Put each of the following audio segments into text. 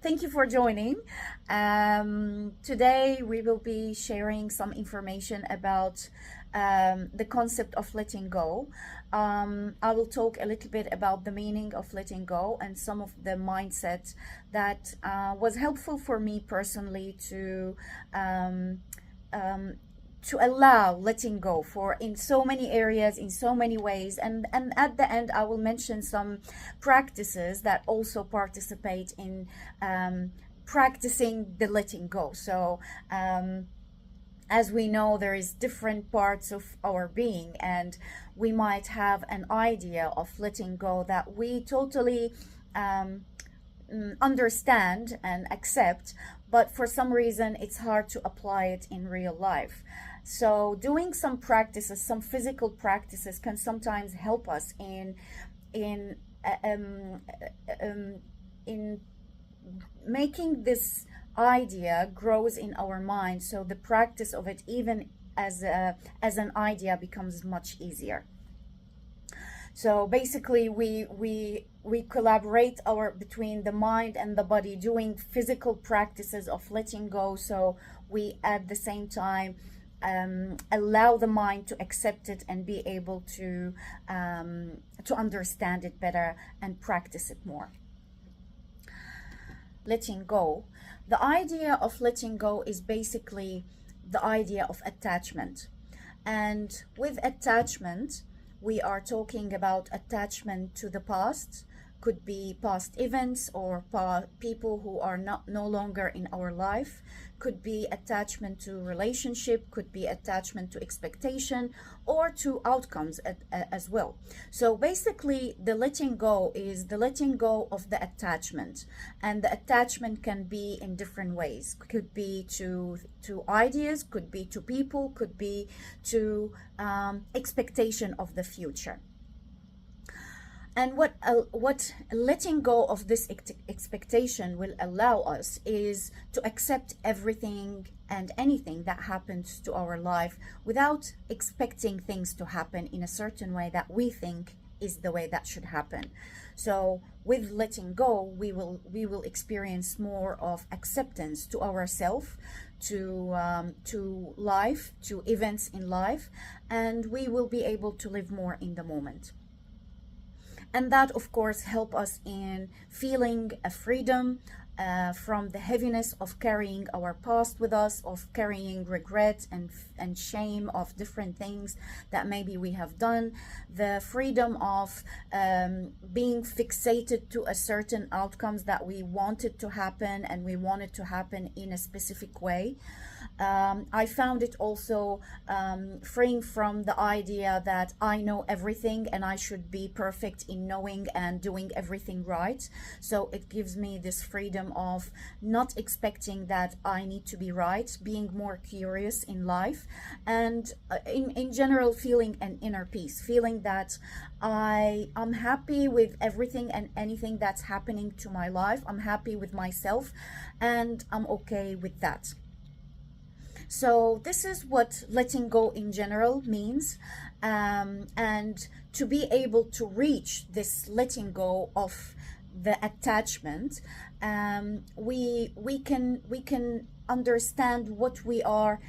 thank you for joining. Today we will be sharing some information about the concept of letting go. I will talk a little bit about the meaning of letting go and some of the mindset that was helpful for me personally to allow letting go for in so many areas, in so many ways, and at the end I will mention some practices that also participate in practicing the letting go. So as we know, there is different parts of our being, and we might have an idea of letting go that we totally understand and accept, but for some reason it's hard to apply it in real life. So doing some practices, some physical practices, can sometimes help us in making this idea grows in our mind. So the practice of it, even as an idea, becomes much easier. So basically, we collaborate between the mind and the body, doing physical practices of letting go. So we at the same time allow the mind to accept it and be able to understand it better and practice it more. Letting go. The idea of letting go is basically the idea of attachment. And with attachment, we are talking about attachment to the past. Could be past events or people who are no longer in our life. Could be attachment to relationship, could be attachment to expectation or to outcomes as well. So basically, the letting go is the letting go of the attachment, and the attachment can be in different ways. Could be to ideas, could be to people, could be to expectation of the future. And what letting go of this expectation will allow us is to accept everything and anything that happens to our life without expecting things to happen in a certain way that we think is the way that should happen. So with letting go, we will experience more of acceptance to ourselves, to life, to events in life, and we will be able to live more in the moment. And that, of course, help us in feeling a freedom from the heaviness of carrying our past with us, of carrying regret and shame of different things that maybe we have done, the freedom of being fixated to a certain outcomes that we wanted to happen and we wanted to happen in a specific way. I found it also freeing from the idea that I know everything and I should be perfect in knowing and doing everything right. So it gives me this freedom of not expecting that I need to be right, being more curious in life, and in general feeling an inner peace, feeling that I'm happy with everything and anything that's happening to my life. I'm happy with myself and I'm okay with that. So this is what letting go in general means, and to be able to reach this letting go of the attachment, we can understand what we are,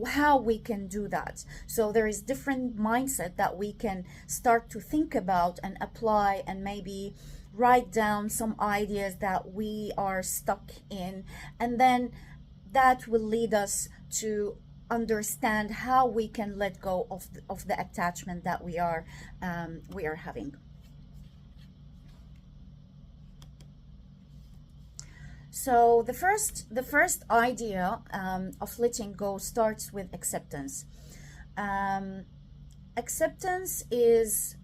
how we can do that. So there is different mindset that we can start to think about and apply, and maybe write down some ideas that we are stuck in, and then that will lead us to understand how we can let go of the attachment that we are having. So the first idea of letting go starts with acceptance. Acceptance is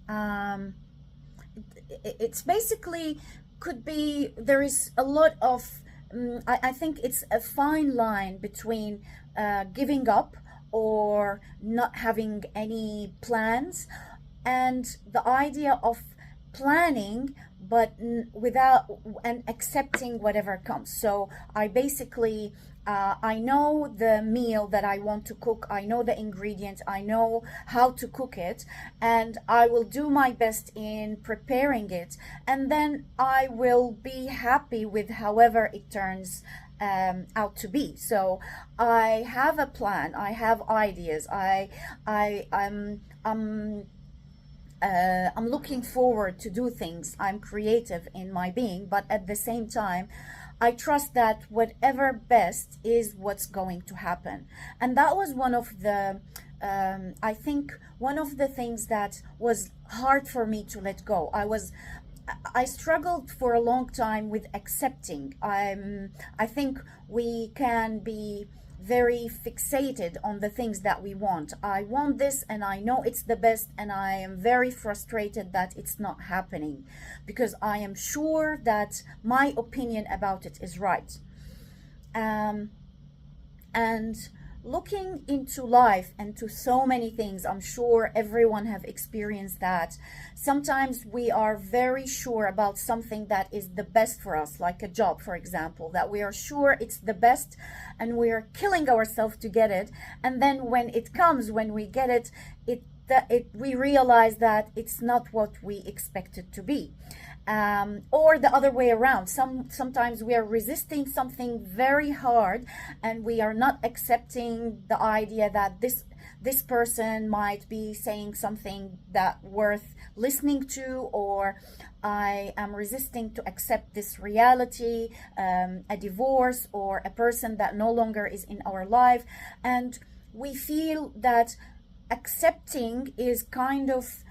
it's basically could be, there is a lot of I think it's a fine line between giving up or not having any plans, and the idea of planning but without and accepting whatever comes. So I basically I know the meal that I want to cook, I know the ingredients, I know how to cook it, and I will do my best in preparing it, and then I will be happy with however it turns out to be. So I have a plan, I have ideas, I'm looking forward to do things. I'm creative in my being, but at the same time, I trust that whatever best is what's going to happen. And that was one of the, I think, one of the things that was hard for me to let go. I struggled for a long time with accepting. I think we can be very fixated on the things that we want. I want this and I know it's the best, and I am very frustrated that it's not happening because I am sure that my opinion about it is right. And looking into life and to so many things, I'm sure everyone have experienced that. Sometimes we are very sure about something that is the best for us, like a job, for example, that we are sure it's the best and we are killing ourselves to get it. And then when it comes, when we get it, we realize that it's not what we expected to be. Or the other way around. Sometimes we are resisting something very hard, and we are not accepting the idea that this person might be saying something that worth listening to, or I am resisting to accept this reality, a divorce or a person that no longer is in our life, and we feel that accepting is kind of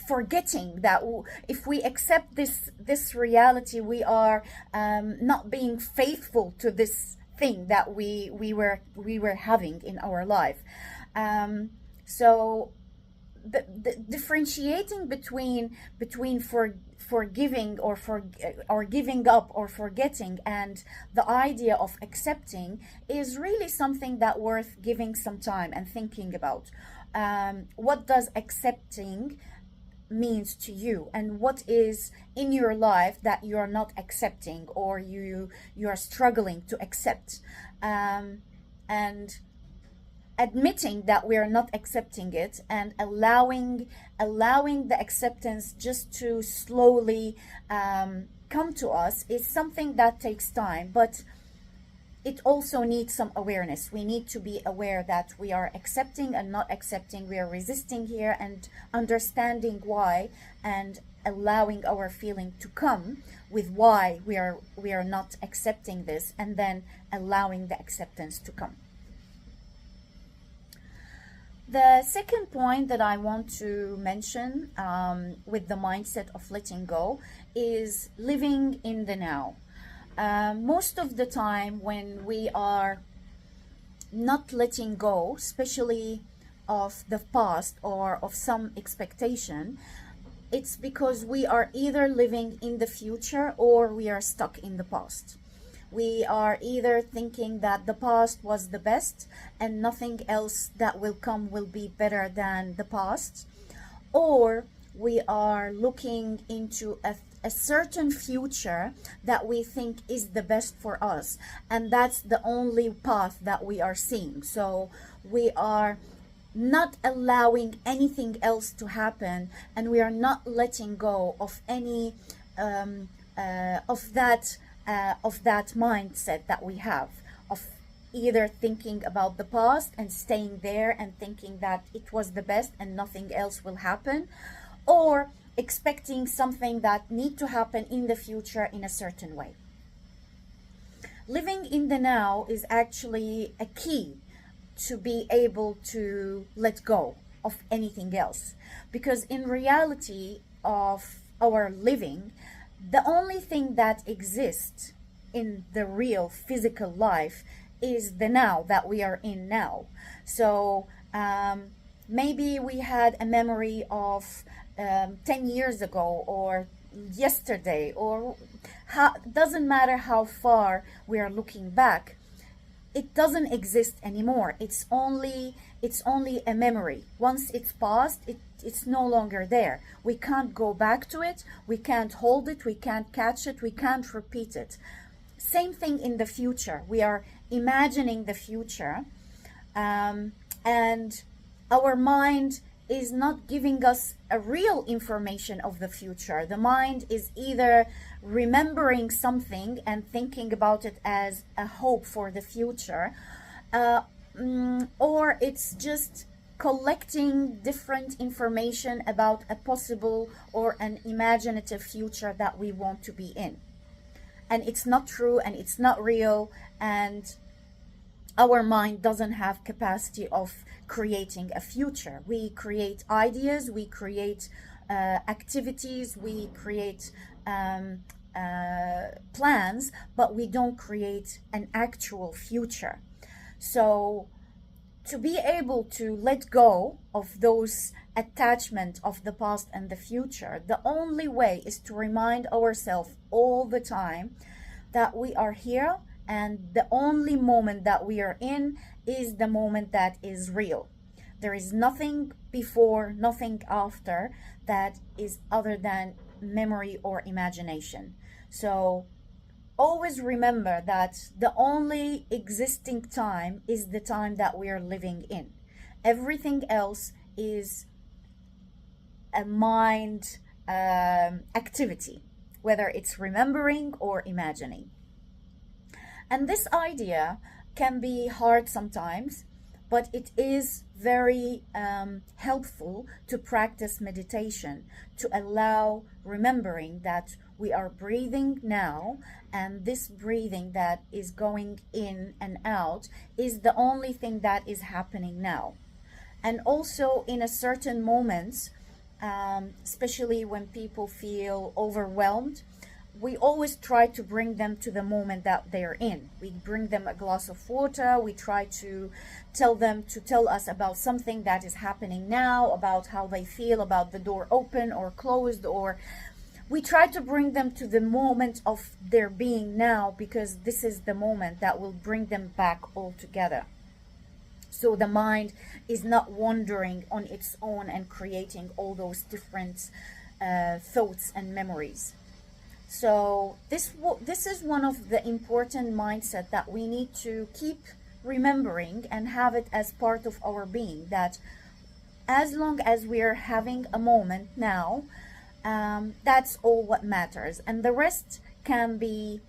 forgetting that if we accept this reality, we are not being faithful to this thing that we were having in our life. So the differentiating between forgiving or giving up or forgetting and the idea of accepting is really something that worth giving some time and thinking about. What does accepting means to you, and what is in your life that you are not accepting or you are struggling to accept, and admitting that we are not accepting it and allowing the acceptance just to slowly come to us is something that takes time, but it also needs some awareness. We need to be aware that we are accepting and not accepting, we are resisting here, and understanding why, and allowing our feeling to come with why we are not accepting this, and then allowing the acceptance to come. The second point that I want to mention with the mindset of letting go is living in the now. Most of the time when we are not letting go, especially of the past or of some expectation, it's because we are either living in the future or we are stuck in the past. We are either thinking that the past was the best and nothing else that will come will be better than the past, or we are looking into a certain future that we think is the best for us, and that's the only path that we are seeing. So we are not allowing anything else to happen, and we are not letting go of any of that mindset that we have of either thinking about the past and staying there and thinking that it was the best and nothing else will happen, or expecting something that need to happen in the future in a certain way. Living in the now is actually a key to be able to let go of anything else, because in reality of our living, the only thing that exists in the real physical life is the now that we are in now. So maybe we had a memory of 10 years ago or yesterday, or doesn't matter how far we are looking back. it doesn't exist anymore. It's only a memory. Once it's passed, it's no longer there. We can't go back to it, we can't hold it, we can't catch it, we can't repeat it. Same thing in the future. We are imagining the future, and our mind is not giving us a real information of the future. The mind is either remembering something and thinking about it as a hope for the future, or it's just collecting different information about a possible or an imaginative future that we want to be in. And it's not true and it's not real, and our mind doesn't have capacity of creating a future. We create ideas, we create activities, we create plans, but we don't create an actual future. So to be able to let go of those attachment of the past and the future, the only way is to remind ourselves all the time that we are here, and the only moment that we are in is the moment that is real. There is nothing before, nothing after that is other than memory or imagination. So always remember that the only existing time is the time that we are living in. Everything else is a mind activity, whether it's remembering or imagining. And this idea can be hard sometimes, but it is very helpful to practice meditation, to allow remembering that we are breathing now, and this breathing that is going in and out is the only thing that is happening now. And also in a certain moments, especially when people feel overwhelmed, we always try to bring them to the moment that they're in. We bring them a glass of water. We try to tell them to tell us about something that is happening now, about how they feel about the door open or closed, or we try to bring them to the moment of their being now, because this is the moment that will bring them back all together. So the mind is not wandering on its own and creating all those different thoughts and memories. So this is one of the important mindset that we need to keep remembering and have it as part of our being, that as long as we are having a moment now, that's all what matters, and the rest can be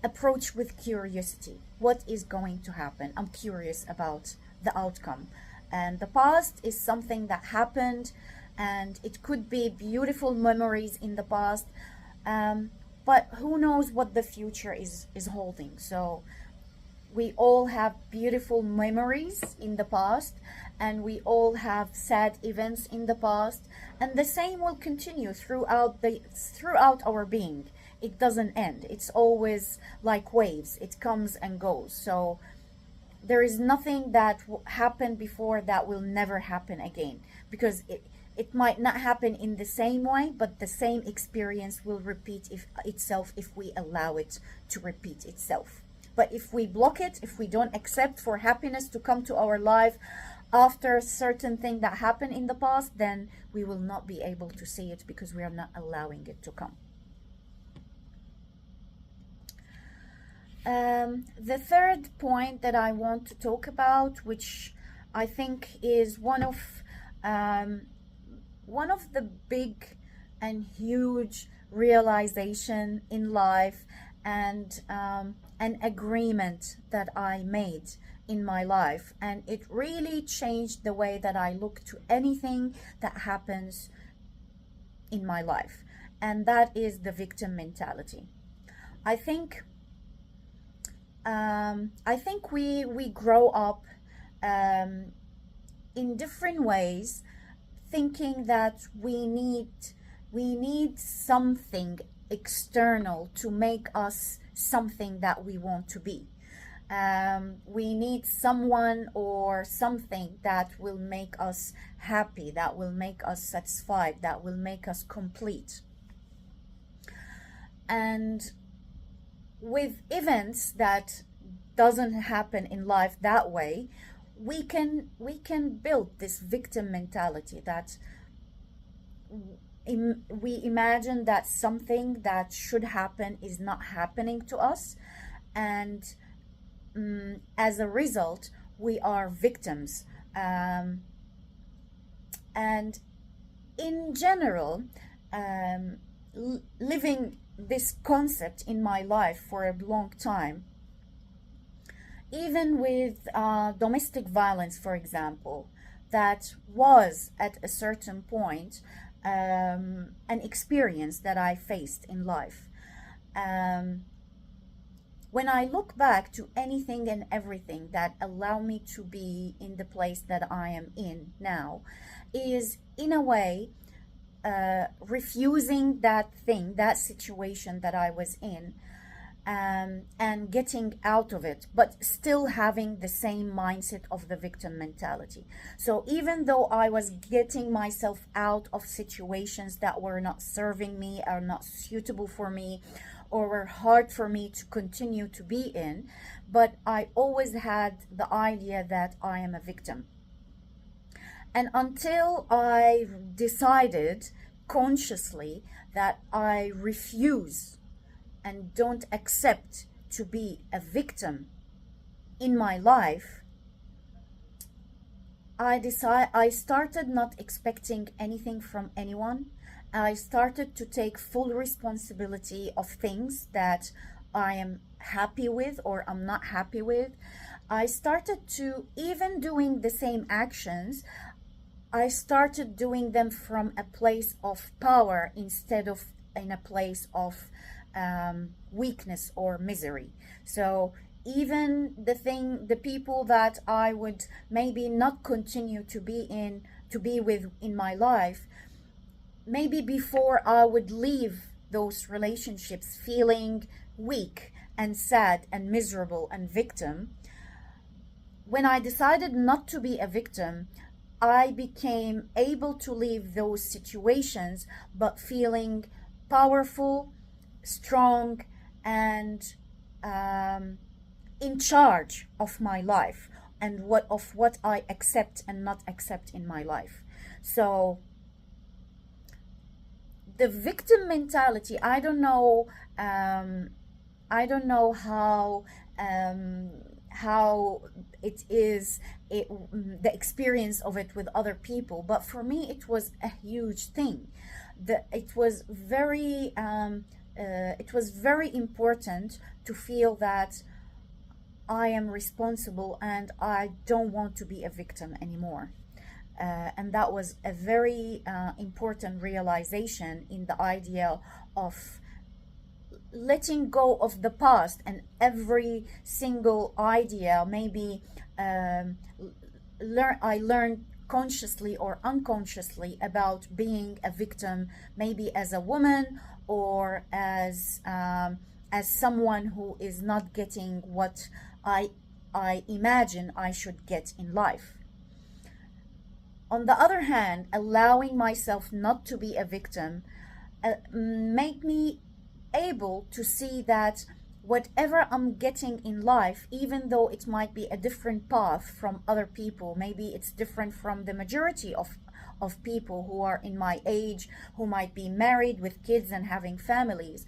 approached with curiosity. What is going to happen? I'm curious about the outcome. And the past is something that happened, and it could be beautiful memories in the past, but who knows what the future is holding. So we all have beautiful memories in the past, and we all have sad events in the past, and the same will continue throughout our being. It doesn't end. It's always like waves. It comes and goes. So there is nothing that happened before that will never happen again, because it might not happen in the same way, but the same experience will repeat itself if we allow it to repeat itself. But if we block it, if we don't accept for happiness to come to our life after a certain thing that happened in the past, then we will not be able to see it, because we are not allowing it to come. The third point that I want to talk about, which I think is one of the big and huge realization in life, and an agreement that I made in my life, and it really changed the way that I look to anything that happens in my life, and that is the victim mentality. I think we grow up in different ways, thinking that we need something external to make us something that we want to be. We need someone or something that will make us happy, that will make us satisfied, that will make us complete. And with events that doesn't happen in life that way, we can build this victim mentality that we imagine that something that should happen is not happening to us, and as a result we are victims. And in general, living this concept in my life for a long time, even with domestic violence, for example, that was at a certain point an experience that I faced in life. When I look back to anything and everything that allow me to be in the place that I am in now, is in a way refusing that thing, that situation that I was in, and getting out of it, but still having the same mindset of the victim mentality. So even though I was getting myself out of situations that were not serving me, or not suitable for me, or were hard for me to continue to be in, but I always had the idea that I am a victim. And until I decided consciously that I refuse and don't accept to be a victim in my life, I started not expecting anything from anyone. I started to take full responsibility of things that I am happy with or I'm not happy with. I started to, even doing the same actions, I started doing them from a place of power instead of in a place of weakness or misery. So even the people that I would maybe not continue to be with in my life, maybe before I would leave those relationships feeling weak and sad and miserable and victim, when I decided not to be a victim, I became able to leave those situations, but feeling powerful, strong, and in charge of my life and what I accept and not accept in my life. So the victim mentality, I don't know how it is, the experience of it with other people, but for me it was a huge thing. It was very important to feel that I am responsible and I don't want to be a victim anymore. And that was a very important realization in the idea of letting go of the past and every single idea. Maybe I learned consciously or unconsciously about being a victim, maybe as a woman or as someone who is not getting what I imagine I should get in life. On the other hand, allowing myself not to be a victim made me able to see that whatever I'm getting in life, even though it might be a different path from other people, maybe it's different from the majority of people who are in my age, who might be married with kids and having families,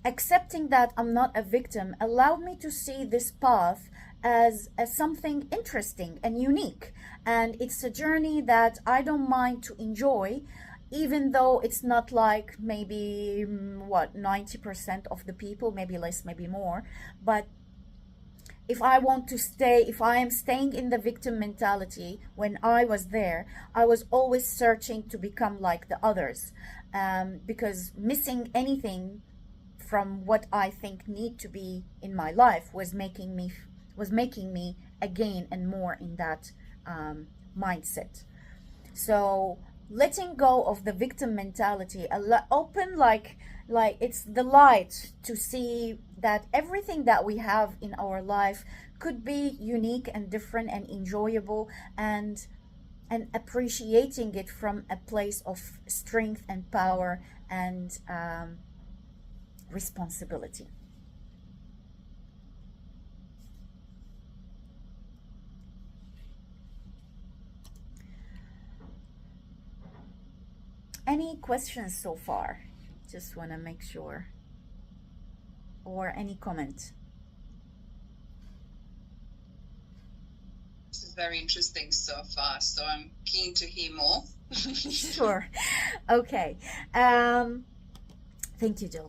accepting that I'm not a victim allowed me to see this path as something interesting and unique. And it's a journey that I don't mind to enjoy, even though it's not like maybe 90% of the people, maybe less, maybe more. But if I am staying in the victim mentality, when I was there, I was always searching to become like the others, because missing anything from what I think need to be in my life was making me again and more in that mindset. So letting go of the victim mentality open like it's the light to see that everything that we have in our life could be unique and different and enjoyable, and appreciating it from a place of strength and power and responsibility. any questions so far? Just want to make sure. Or any comment? This is very interesting so far, so I'm keen to hear more. Sure. Okay. Thank you, Jill.